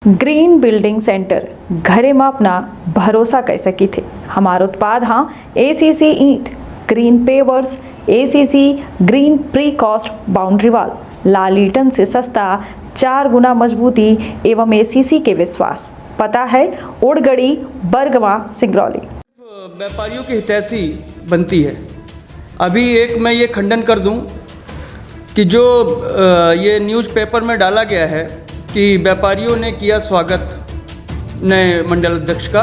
Green building centre घरे में अपना भरोसा कर सकी थे। हमारा उत्पाद हाँ ACC ईंट, green pavers, ACC green precast boundary wall, लाल ईटन से सस्ता, 4 गुना मजबूती एवं ACC के विश्वास। पता है ओड़गड़ी, बरगवा, सिंगरौली। व्यापारियों की हितैषी बनती है। अभी एक मैं ये खंडन कर दूं कि जो ये न्यूज़पेपर में डाला गया है कि व्यापारियों ने किया स्वागत नए मंडल अध्यक्ष का,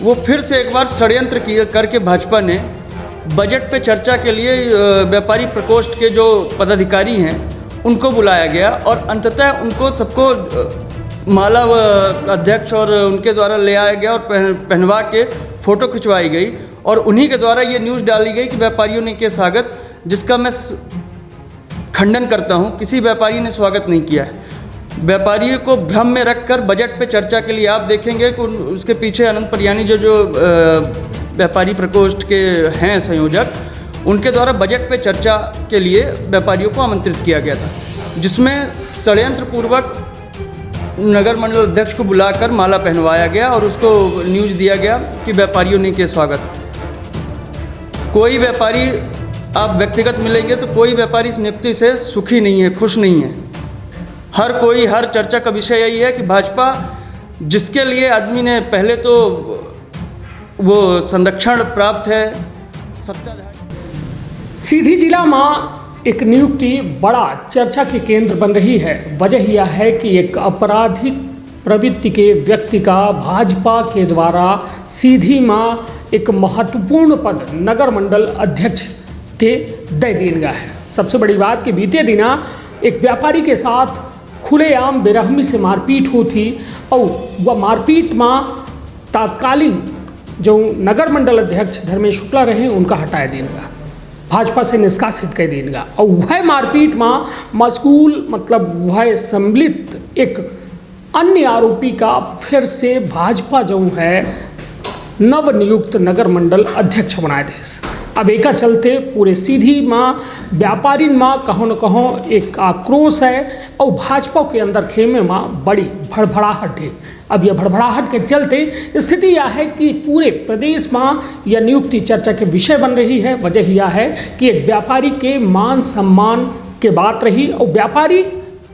वो फिर से एक बार षड्यंत्र करके भाजपा ने बजट पे चर्चा के लिए व्यापारी प्रकोष्ठ के जो पदाधिकारी हैं उनको बुलाया गया और अंततः उनको सबको माला अध्यक्ष और उनके द्वारा ले आया गया और पहनवा के फ़ोटो खिंचवाई गई और उन्हीं के द्वारा ये न्यूज़ डाली गई कि व्यापारियों ने किया स्वागत, जिसका मैं खंडन करता हूँ। किसी व्यापारी ने स्वागत नहीं किया है। व्यापारियों को भ्रम में रखकर बजट पे चर्चा के लिए आप देखेंगे कि उसके पीछे अनंत परियानी जो व्यापारी प्रकोष्ठ के हैं संयोजक, उनके द्वारा बजट पे चर्चा के लिए व्यापारियों को आमंत्रित किया गया था, जिसमें षड्यंत्रपूर्वक नगर मंडल अध्यक्ष को बुलाकर माला पहनवाया गया और उसको न्यूज़ दिया गया कि व्यापारियों ने किया स्वागत। कोई व्यापारी आप व्यक्तिगत मिलेंगे तो कोई व्यापारी इस नियुक्ति से सुखी नहीं है, खुश नहीं है। हर चर्चा का विषय यही है कि भाजपा जिसके लिए आदमी ने पहले तो वो संरक्षण प्राप्त है, सत्ताधारी। सीधी जिला में एक नियुक्ति बड़ा चर्चा के केंद्र बन रही है। वजह यह है कि एक आपराधिक प्रवृत्ति के व्यक्ति का भाजपा के द्वारा सीधी में एक महत्वपूर्ण पद नगर मंडल अध्यक्ष के दे दिया गया है। सबसे बड़ी बात कि बीते दिना एक व्यापारी के साथ खुलेआम बेरहमी से मारपीट हुई थी और वह मारपीट में तात्कालीन जो नगर मंडल अध्यक्ष धर्मेश शुक्ला रहे उनका हटाया देगा, भाजपा से निष्कासित कर देगा और वह मारपीट में मशगूल मतलब वह सम्मिलित एक अन्य आरोपी का फिर से भाजपा जो है नवनियुक्त नगर मंडल अध्यक्ष बनाए थे। अब एक चलते पूरे सीधी में व्यापारी में कहो न कहो एक आक्रोश है और भाजपा के अंदर खेमे में बड़ी भड़भड़ाहट है। अब यह भड़भड़ाहट के चलते स्थिति यह है कि पूरे प्रदेश में यह नियुक्ति चर्चा के विषय बन रही है। वजह यह है कि एक व्यापारी के मान सम्मान के बात रही और व्यापारी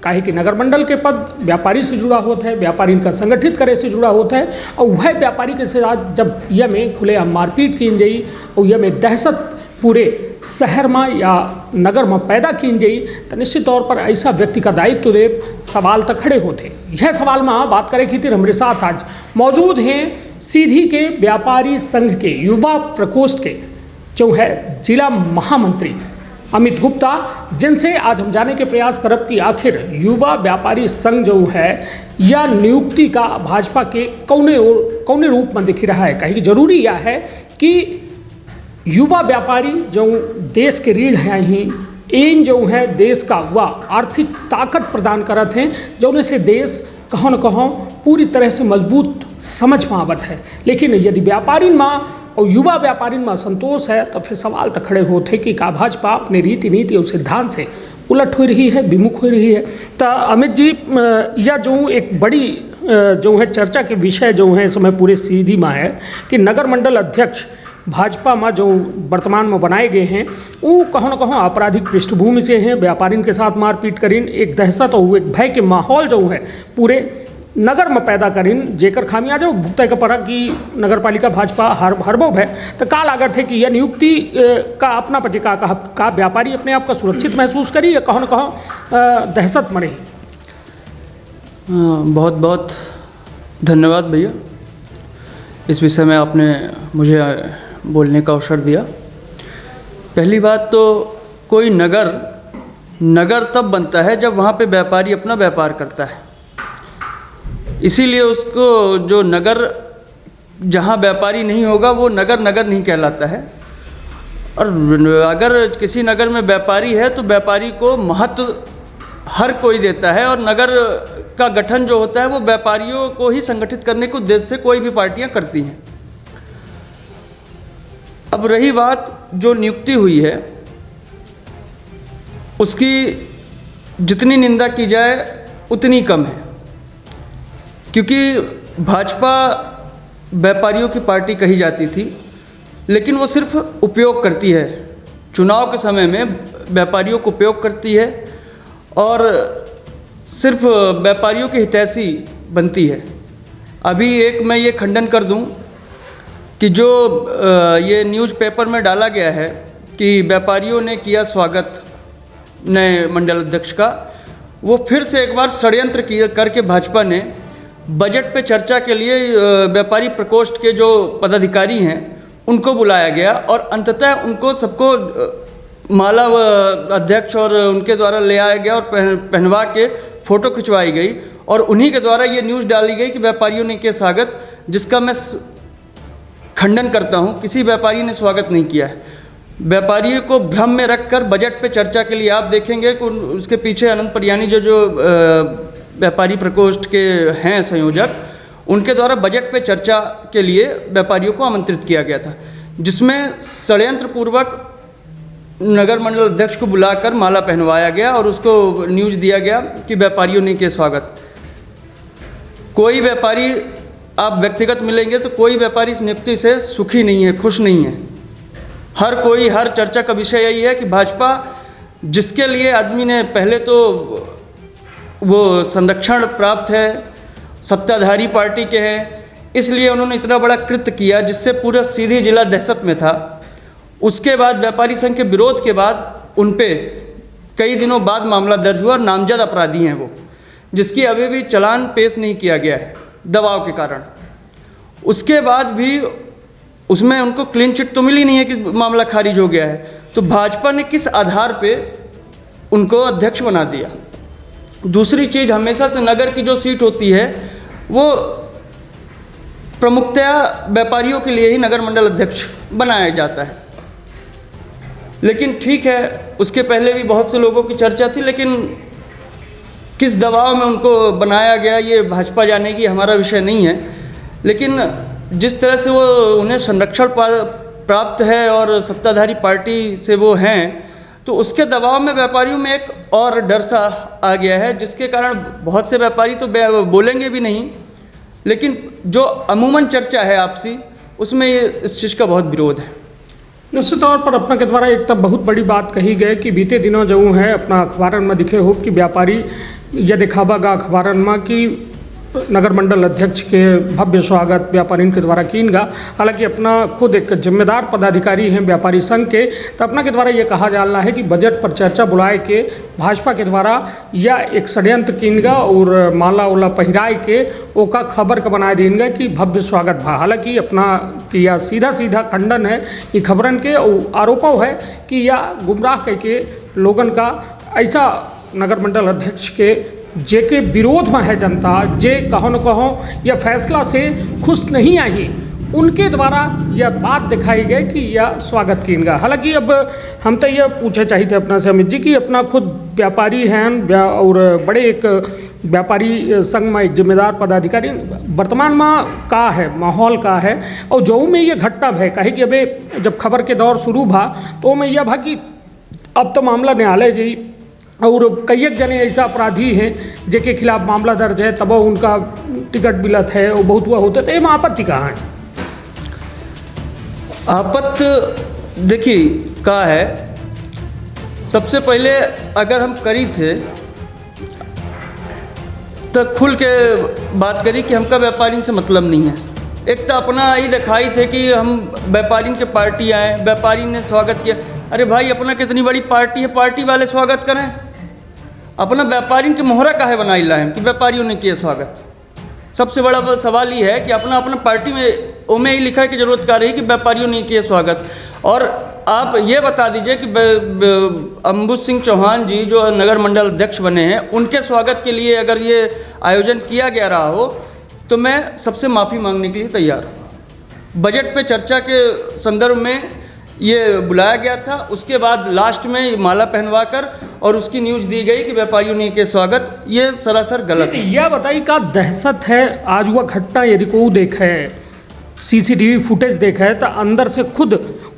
काहे कि नगर मंडल के पद व्यापारी से जुड़ा होता है, व्यापारी का संगठित करे से जुड़ा होता है और वह व्यापारी के साथ जब यह में खुलेआम मारपीट की जाई और यह में दहशत पूरे शहर में या नगर में पैदा की जाई तो निश्चित तौर पर ऐसा व्यक्ति का दायित्व दे सवाल तक खड़े होते। यह सवाल में बात करें खातिर हमारे साथ आज मौजूद हैं सीधी के व्यापारी संघ के युवा प्रकोष्ठ के जो है जिला महामंत्री अमित गुप्ता, जिनसे आज हम जाने के प्रयास करब कि आखिर युवा व्यापारी संघ जो है या नियुक्ति का भाजपा के कौने रूप में दिख रहा है। कहीं जरूरी यह है कि युवा व्यापारी जो देश के रीढ़ हैं ही इन जो है देश का वह आर्थिक ताकत प्रदान करते हैं, जो से देश कहो न कहो पूरी तरह से मजबूत समझ पावत है। लेकिन यदि व्यापारी में और युवा व्यापारी में असंतोष है तो फिर सवाल तक खड़े होते कि का भाजपा अपने रीति नीति और सिद्धांत से उलट हो रही है, विमुख हो रही है। तो अमित जी, यह जो एक बड़ी जो है चर्चा के विषय जो है इस समय पूरे सीधी में है कि नगर मंडल अध्यक्ष भाजपा में जो वर्तमान में बनाए गए हैं वो कहो न कहो आपराधिक पृष्ठभूमि से हैं, व्यापारी के साथ मारपीट करीन एक दहशत और एक भय के माहौल जो है पूरे नगर में पैदा करीन, जेकर खामियाजा जो भुगता के पड़ा कि नगर पालिका भाजपा हरबोब है। तो का लागत है कि यह नियुक्ति का अपना पचे का व्यापारी अपने आप का सुरक्षित महसूस करी या कहो न कहो दहशत में रही। बहुत बहुत धन्यवाद भैया, इस विषय में आपने मुझे बोलने का अवसर दिया। पहली बात तो कोई नगर तब बनता है जब वहाँ पे व्यापारी अपना व्यापार करता है, इसीलिए उसको जो नगर जहाँ व्यापारी नहीं होगा वो नगर नहीं कहलाता है। और अगर किसी नगर में व्यापारी है तो व्यापारी को महत्व हर कोई देता है और नगर का गठन जो होता है वो व्यापारियों को ही संगठित करने के उद्देश्य से कोई भी पार्टियां करती हैं। अब रही बात जो नियुक्ति हुई है उसकी जितनी निंदा की जाए उतनी कम है। क्योंकि भाजपा व्यापारियों की पार्टी कही जाती थी, लेकिन वो सिर्फ उपयोग करती है, चुनाव के समय में व्यापारियों को उपयोग करती है और सिर्फ व्यापारियों की हितैषी बनती है। अभी एक मैं ये खंडन कर दूं कि जो ये न्यूज़पेपर में डाला गया है कि व्यापारियों ने किया स्वागत नए मंडल अध्यक्ष का, वो फिर से एक बार षड्यंत्र करके भाजपा ने बजट पे चर्चा के लिए व्यापारी प्रकोष्ठ के जो पदाधिकारी हैं उनको बुलाया गया और अंततः उनको सबको माला अध्यक्ष और उनके द्वारा ले आया गया और पहनवा के फ़ोटो खिंचवाई गई और उन्हीं के द्वारा ये न्यूज़ डाली गई कि व्यापारियों ने किया स्वागत, जिसका मैं खंडन करता हूँ। किसी व्यापारी ने स्वागत नहीं किया है। व्यापारियों को भ्रम में रखकर बजट पे चर्चा के लिए आप देखेंगे कि उसके पीछे अनंत परियानी जो व्यापारी प्रकोष्ठ के हैं संयोजक, उनके द्वारा बजट पे चर्चा के लिए व्यापारियों को आमंत्रित किया गया था, जिसमें षड्यंत्र पूर्वक नगर मंडल अध्यक्ष को बुलाकर माला पहनवाया गया और उसको न्यूज़ दिया गया कि व्यापारियों ने किया स्वागत। कोई व्यापारी आप व्यक्तिगत मिलेंगे तो कोई व्यापारी इस नियुक्ति से सुखी नहीं है, खुश नहीं है। हर चर्चा का विषय यही है कि भाजपा जिसके लिए आदमी ने पहले तो वो संरक्षण प्राप्त है, सत्ताधारी पार्टी के हैं, इसलिए उन्होंने इतना बड़ा कृत्य किया जिससे पूरा सीधी जिला दहशत में था। उसके बाद व्यापारी संघ के विरोध के बाद उन पे कई दिनों बाद मामला दर्ज हुआ और नामजद अपराधी हैं वो, जिसकी अभी भी चालान पेश नहीं किया गया है दबाव के कारण। उसके बाद भी उसमें उनको क्लीन चिट तो मिली नहीं है कि मामला खारिज हो गया है। तो भाजपा ने किस आधार पे उनको अध्यक्ष बना दिया। दूसरी चीज़, हमेशा से नगर की जो सीट होती है वो प्रमुखतया व्यापारियों के लिए ही नगर मंडल अध्यक्ष बनाया जाता है। लेकिन ठीक है, उसके पहले भी बहुत से लोगों की चर्चा थी, लेकिन किस दबाव में उनको बनाया गया ये भाजपा जानेगी, हमारा विषय नहीं है। लेकिन जिस तरह से वो उन्हें संरक्षण प्राप्त है और सत्ताधारी पार्टी से वो हैं, तो उसके दबाव में व्यापारियों में एक और डर सा आ गया है, जिसके कारण बहुत से व्यापारी तो बोलेंगे भी नहीं, लेकिन जो अमूमन चर्चा है आपसी, उसमें ये इस चीज़ का बहुत विरोध है। निश्चित तौर पर अपना के द्वारा एक तब बहुत बड़ी बात कही गई कि बीते दिनों जो है अपना अखबारन में दिखे हो कि व्यापारी यह दिखावा गा अखबारन में कि नगर मंडल अध्यक्ष के भव्य स्वागत व्यापारियों के द्वारा कीन गा। हालांकि अपना खुद एक जिम्मेदार पदाधिकारी हैं व्यापारी संघ के, तो अपना के द्वारा ये कहा जा रहा है कि बजट पर चर्चा बुलाए के भाजपा के द्वारा या एक षड्यंत्र कीन गा और माला उला पहिराए के ओका खबर का बनाए देन गा कि भव्य स्वागत भा। हालांकि अपना कि यह सीधा सीधा खंडन है कि खबरन के और आरोपों है कि यह गुमराह करके लोगन का ऐसा नगर मंडल अध्यक्ष के जे के विरोध में है जनता, जे कहो न कहो यह फैसला से खुश नहीं आई, उनके द्वारा यह बात दिखाई गई कि यह स्वागत कीन गा। हालांकि अब हम तो यह पूछे चाहिए थे अपना से अमित जी कि अपना खुद व्यापारी हैं और बड़े एक व्यापारी संघ में एक जिम्मेदार पदाधिकारी, वर्तमान में का है माहौल का है और जो में ये घटना है कहे कि अबे जब खबर के दौर शुरू भा तो में यह भा कि अब तो मामला न्यायालय जी और कई जने ऐसा अपराधी हैं जिनके खिलाफ मामला दर्ज है, तब उनका टिकट मिलत है और बहुत हुआ होता है, तो ये आपत्ति कहाँ है? आपत्ति देखिए का है, सबसे पहले अगर हम करी थे तो खुल के बात करी कि हमका व्यापारी से मतलब नहीं है। एक तो अपना ही दिखाई थे कि हम व्यापारी के पार्टी आए, व्यापारी ने स्वागत किया। अरे भाई, अपना कितनी बड़ी पार्टी है, पार्टी वाले स्वागत करें। अपना व्यापारी के मोहरा काहे बनाई लाए कि व्यापारियों ने किया स्वागत। सबसे बड़ा सवाल ये है कि अपना पार्टी में ओमे ही लिखा है कि जरूरत क्या रही कि व्यापारियों ने किया स्वागत। और आप ये बता दीजिए कि अंबुज सिंह चौहान जी जो नगर मंडल अध्यक्ष बने हैं, उनके स्वागत के लिए अगर ये आयोजन किया गया रहा हो तो मैं सबसे माफ़ी मांगने के लिए तैयार हूँ। बजट पे चर्चा के संदर्भ में ये बुलाया गया था, उसके बाद लास्ट में माला पहनवाकर और उसकी न्यूज़ दी गई कि व्यापारियों ने के स्वागत, ये सरासर गलत है। यह बताइए का दहशत है आज हुआ घटना यदि को देखे सीसीटीवी फुटेज देखे तो अंदर से खुद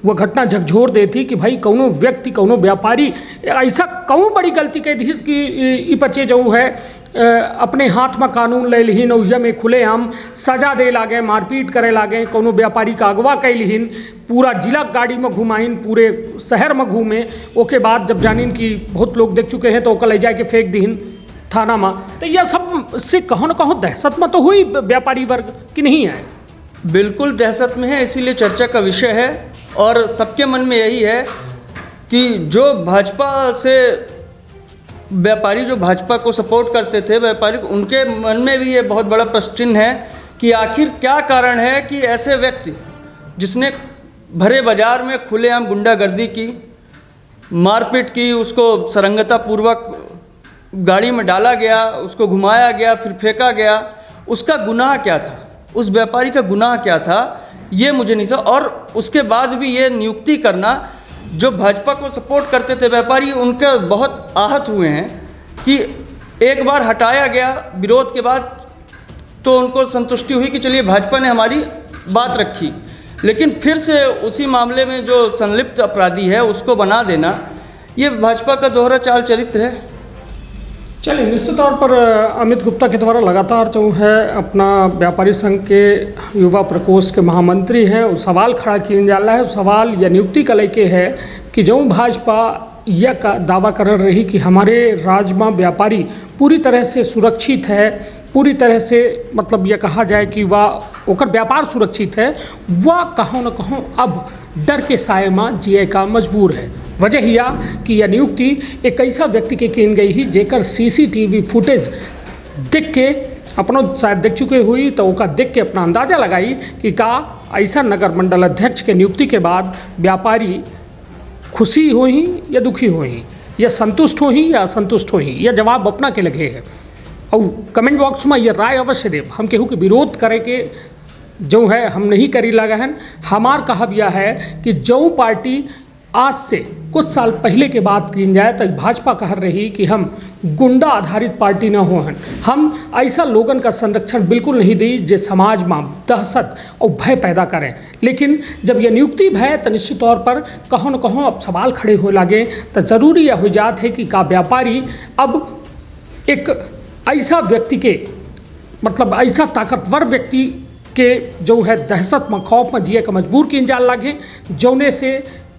वह घटना झकझोर देती कि भाई कौनो व्यक्ति कौनो व्यापारी ऐसा कौन बड़ी गलती कह दी कि ई बच्चे जो है अपने हाथ में कानून ले लिहिन और में खुलेआम सजा दे लागे, मारपीट करे लागे, कोनो व्यापारी का अगवा कर लिहिन, पूरा जिला गाड़ी में घुमाइन, पूरे शहर में घूमे, ओके बाद जब जानिन कि बहुत लोग देख चुके हैं तो ओका ले जाके फेंक दीन थाना में। तो यह सब से कहो न कहो दहशत में तो हुई व्यापारी वर्ग कि नहीं है? बिल्कुल दहशत में है, इसीलिए चर्चा का विषय है और सबके मन में यही है कि जो भाजपा से व्यापारी जो भाजपा को सपोर्ट करते थे व्यापारी, उनके मन में भी ये बहुत बड़ा प्रश्न चिन्ह है कि आखिर क्या कारण है कि ऐसे व्यक्ति जिसने भरे बाजार में खुलेआम गुंडागर्दी की, मारपीट की, उसको सरंगता पूर्वक गाड़ी में डाला गया, उसको घुमाया गया, फिर फेंका गया, उसका गुनाह क्या था, उस व्यापारी का गुनाह क्या था, ये मुझे नहीं था। और उसके बाद भी ये नियुक्ति करना, जो भाजपा को सपोर्ट करते थे व्यापारी, उनके बहुत आहत हुए हैं कि एक बार हटाया गया विरोध के बाद तो उनको संतुष्टि हुई कि चलिए भाजपा ने हमारी बात रखी, लेकिन फिर से उसी मामले में जो संलिप्त अपराधी है उसको बना देना, ये भाजपा का दोहरा चाल चरित्र है। चलिए, निश्चित तौर पर अमित गुप्ता के द्वारा लगातार जो है अपना व्यापारी संघ के युवा प्रकोष्ठ के महामंत्री हैं, वो सवाल खड़ा किया जा रहा है। सवाल या नियुक्ति का लेके है कि जो भाजपा यह का दावा कर रही कि हमारे राज्य में व्यापारी पूरी तरह से सुरक्षित है, पूरी तरह से मतलब यह कहा जाए कि वह ओकर व्यापार सुरक्षित है, वह कहों न कहों अब डर के साए में जिए का मजबूर है। वजह यह कि यह नियुक्ति एक ऐसा व्यक्ति के किन गई ही जेकर सीसीटीवी फुटेज देख के अपनों शायद देख चुके हुई, तो ओका देख के अपना अंदाज़ा लगाई कि का ऐसा नगर मंडल अध्यक्ष के नियुक्ति के बाद व्यापारी खुशी हो ही या दुखी हो ही, या संतुष्ट हो ही या असंतुष्ट हो ही, यह जवाब अपना के लगे है। और कमेंट बॉक्स में ये राय अवश्य देव। हम केहू के विरोध करे के जो है हम नहीं करी लगा है। हमार कहब यह है कि जो पार्टी आज से कुछ साल पहले के बात की जाए तो भाजपा कह रही कि हम गुंडा आधारित पार्टी न हो, हम ऐसा लोगन का संरक्षण बिल्कुल नहीं दी जो समाज में दहशत और भय पैदा करें। लेकिन जब यह नियुक्ति भय तो निश्चित तौर पर कहों न कहों अब सवाल खड़े हो लगे, तो ज़रूरी यह हो जात है कि का व्यापारी अब एक ऐसा व्यक्ति के मतलब ऐसा ताकतवर व्यक्ति के जो है दहशत में खौफ में जिए का मजबूर किन जाल लगे, जौने से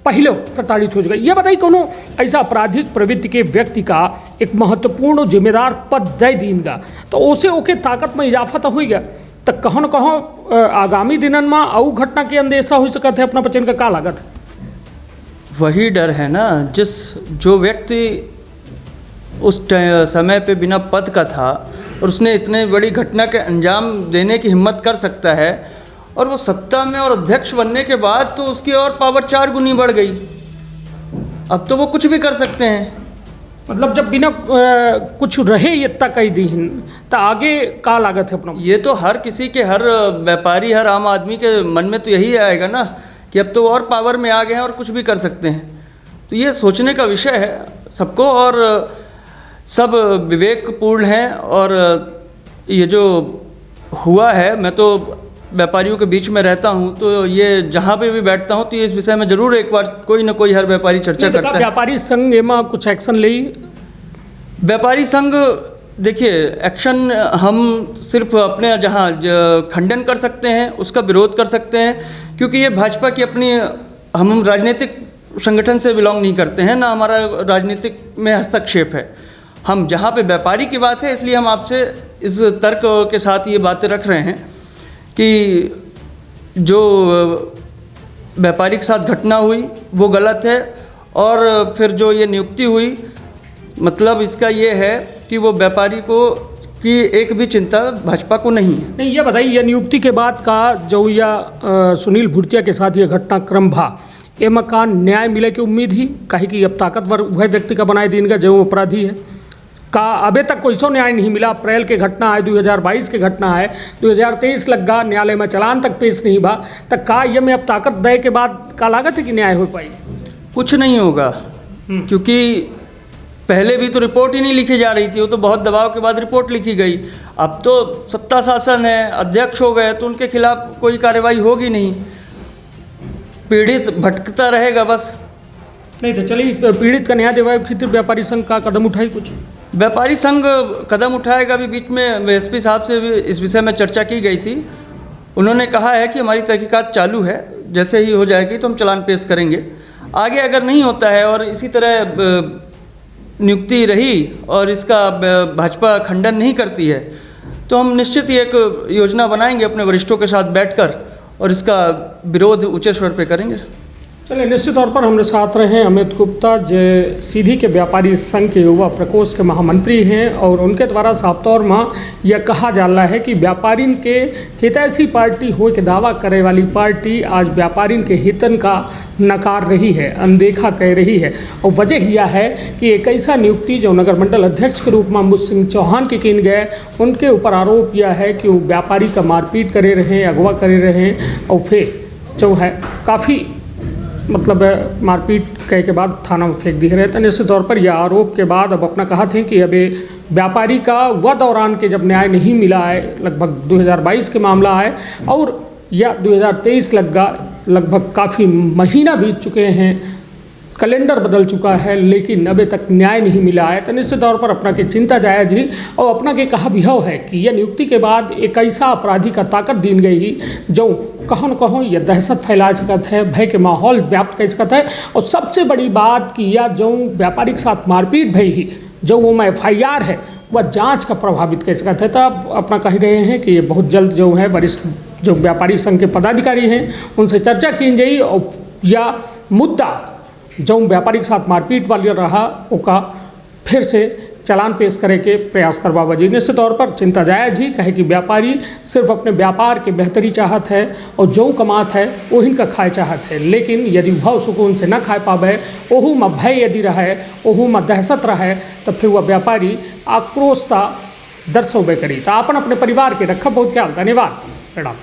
पहले प्रताड़ित हो जाएगा। यह बताइए कोनो ऐसा आपराधिक प्रवृत्ति के व्यक्ति का एक महत्वपूर्ण जिम्मेदार पद दे दीनगा तो उसे ओके ताकत में इजाफा तो होगा, तो कहों न कहों आगामी दिनन में और घटना के अंदेशा हो सकता है। अपना बचन का लागत वही डर है ना, जो व्यक्ति उस समय पे बिना पद का था और उसने इतने बड़ी घटना के अंजाम देने की हिम्मत कर सकता है, और वो सत्ता में और अध्यक्ष बनने के बाद तो उसकी और पावर 4 गुनी बढ़ गई। अब तो वो कुछ भी कर सकते हैं। मतलब जब बिना कुछ रहे ये तक कही दी तो आगे का लागत है अपना? ये तो हर किसी के, हर व्यापारी, हर आम आदमी के मन में तो यही आएगा ना कि अब तो और पावर में आ गए हैं और कुछ भी कर सकते हैं। तो ये सोचने का विषय है सबको, और सब विवेकपूर्ण हैं। और ये जो हुआ है, मैं तो व्यापारियों के बीच में रहता हूं, तो ये जहां पे भी बैठता हूं तो ये इस विषय में ज़रूर एक बार कोई ना कोई हर व्यापारी चर्चा करता है। व्यापारी संघ में कुछ एक्शन ले? व्यापारी संघ देखिए, एक्शन हम सिर्फ अपने जहां खंडन कर सकते हैं, उसका विरोध कर सकते हैं, क्योंकि ये भाजपा की अपनी, हम राजनीतिक संगठन से बिलोंग नहीं करते हैं, ना हमारा राजनीतिक में हस्तक्षेप है। हम जहाँ पे व्यापारी की बात है, इसलिए हम आपसे इस तर्क के साथ ये बातें रख रहे हैं कि जो व्यापारी के साथ घटना हुई वो गलत है, और फिर जो ये नियुक्ति हुई, मतलब इसका ये है कि वो व्यापारी को की एक भी चिंता भाजपा को नहीं है। नहीं, ये बताइए, यह नियुक्ति के बाद का जो या सुनील भूटिया के साथ ये घटनाक्रम भा, ये मकान न्याय मिले की उम्मीद ही काहे कि अब ताकतवर वह व्यक्ति का बनाए दिन का जो अपराधी है का अभी तक कोई सो न्याय नहीं मिला। अप्रैल के घटना है, 2022 के घटना है, 2023 लगा, न्यायालय में चलान तक पेश नहीं बा, तक का ये में अब ताकत दे के बाद का लागत है कि न्याय हो पाई? कुछ नहीं होगा, क्योंकि पहले भी तो रिपोर्ट ही नहीं लिखी जा रही थी, वो तो बहुत दबाव के बाद रिपोर्ट लिखी गई। अब तो सत्ता शासन है, अध्यक्ष हो गए तो उनके खिलाफ कोई कार्रवाई होगी नहीं, पीड़ित भटकता रहेगा बस। नहीं तो चलिए, पीड़ित का न्याय दिलवाए खातिर व्यापारी संघ का कदम उठाई कुछ? व्यापारी संघ कदम उठाएगा। अभी बीच में एसपी साहब से भी इस विषय में चर्चा की गई थी। उन्होंने कहा है कि हमारी तहकीकात चालू है, जैसे ही हो जाएगी तो हम चालान पेश करेंगे। आगे अगर नहीं होता है और इसी तरह नियुक्ति रही और इसका भाजपा खंडन नहीं करती है तो हम निश्चित ही एक योजना बनाएंगे अपने वरिष्ठों के साथ बैठकर और इसका विरोध ऊंचे स्वर पे करेंगे। चलिए, निश्चित तौर पर हमारे साथ रहे अमित गुप्ता, जो सीधी के व्यापारी संघ के युवा प्रकोष्ठ के महामंत्री हैं, और उनके द्वारा साफ तौर में यह कहा जा रहा है कि व्यापारीन के हितैषी पार्टी हो के दावा करे वाली पार्टी आज व्यापारीन के हितन का नकार रही है, अनदेखा कह रही है। और वजह यह है कि एक ऐसा नियुक्ति जो नगर मंडल अध्यक्ष के रूप में अम्बुज सिंह चौहान के किन गए, उनके ऊपर आरोप यह है कि वो व्यापारी का मारपीट करे रहे, अगवा करे रहे, और फिर जो है काफ़ी मतलब मारपीट कहे के बाद थाना में फेंक दिए रहे थे। निश्चित तौर पर यह आरोप के बाद अब अपना कहा थे कि अभी व्यापारी का वह दौरान के जब न्याय नहीं मिला है, लगभग 2022 के मामला है, और या 2023 लगभग काफ़ी महीना बीत चुके हैं, कैलेंडर बदल चुका है, लेकिन अभी तक न्याय नहीं मिला है। तो निश्चित तौर पर अपना की चिंता जायज ही, और अपना के कहा बिहाव है कि यह नियुक्ति के बाद एक ऐसा अपराधी का ताकत दी गई ही जो कहों न कहों यह दहशत फैला सकता है, भय के माहौल व्याप्त कर सकता है। और सबसे बड़ी बात कि यह जो व्यापारी के साथ मारपीट भई ही, जो वो में FIR है, वह जांच का प्रभावित कर सकता है। तो अब अपना कह रहे हैं कि ये बहुत जल्द जो है वरिष्ठ जो व्यापारी संघ के पदाधिकारी हैं उनसे चर्चा की जाए, और यह मुद्दा जो व्यापारी के साथ मारपीट वाली रहा उसका फिर से चालान पेश करे के प्रयास करवा बजी। निश्चित तौर पर चिंता जायज ही, कहे कि व्यापारी सिर्फ अपने व्यापार के बेहतरी चाहत है और जो कमात है वो इनका खाए चाहत है, लेकिन यदि भाव सुकून से न खाए पावे, ओहू में भय यदि रहे, ओहू में दहशत रहे, तो फिर वह व्यापारी आक्रोशता दर्शोबे करी। तो अपन अपने परिवार के रखा बहुत ख्याल। धन्यवाद। प्रणाम।